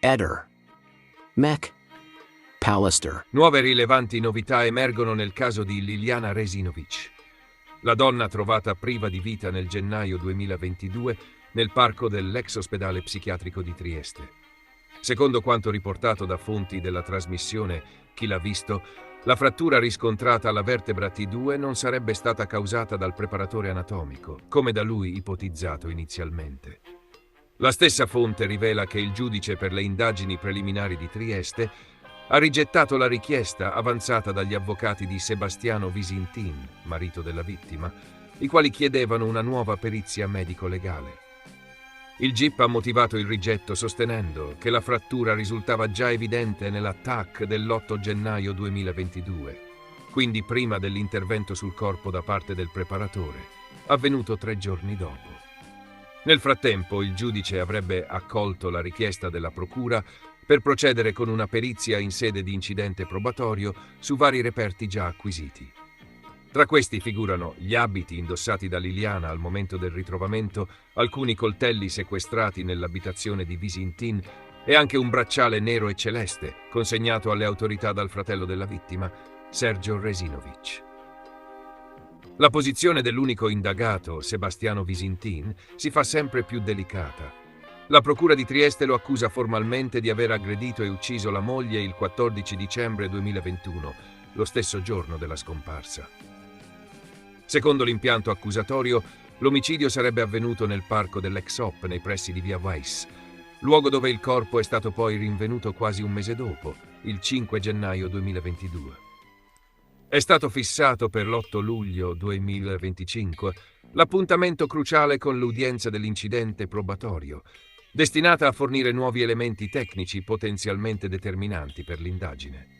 Eder. Mac. Pallister. Nuove rilevanti novità emergono nel caso di Liliana Resinovic, la donna trovata priva di vita nel gennaio 2022 nel parco dell'ex ospedale psichiatrico di Trieste. Secondo quanto riportato da fonti della trasmissione Chi l'ha visto, la frattura riscontrata alla vertebra T2 non sarebbe stata causata dal preparatore anatomico, come da lui ipotizzato inizialmente. La stessa fonte rivela che il giudice per le indagini preliminari di Trieste ha rigettato la richiesta avanzata dagli avvocati di Sebastiano Visintin, marito della vittima, i quali chiedevano una nuova perizia medico-legale. Il GIP ha motivato il rigetto sostenendo che la frattura risultava già evidente nell'attacco dell'8 gennaio 2022, quindi prima dell'intervento sul corpo da parte del preparatore, avvenuto 3 giorni dopo. Nel frattempo, il giudice avrebbe accolto la richiesta della procura per procedere con una perizia in sede di incidente probatorio su vari reperti già acquisiti. Tra questi figurano gli abiti indossati da Liliana al momento del ritrovamento, alcuni coltelli sequestrati nell'abitazione di Visintin e anche un bracciale nero e celeste consegnato alle autorità dal fratello della vittima, Sergio Resinovic. La posizione dell'unico indagato, Sebastiano Visintin, si fa sempre più delicata. La procura di Trieste lo accusa formalmente di aver aggredito e ucciso la moglie il 14 dicembre 2021, lo stesso giorno della scomparsa. Secondo l'impianto accusatorio, l'omicidio sarebbe avvenuto nel parco dell'ex OP nei pressi di via Weiss, luogo dove il corpo è stato poi rinvenuto quasi un mese dopo, il 5 gennaio 2022. È stato fissato per l'8 luglio 2025 l'appuntamento cruciale con l'udienza dell'incidente probatorio, destinata a fornire nuovi elementi tecnici potenzialmente determinanti per l'indagine.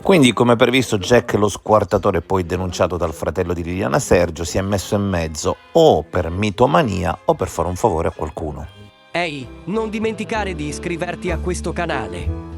Quindi, come previsto, Jack, lo squartatore poi denunciato dal fratello di Liliana Sergio, si è messo in mezzo o per mitomania o per fare un favore a qualcuno. Ehi, non dimenticare di iscriverti a questo canale.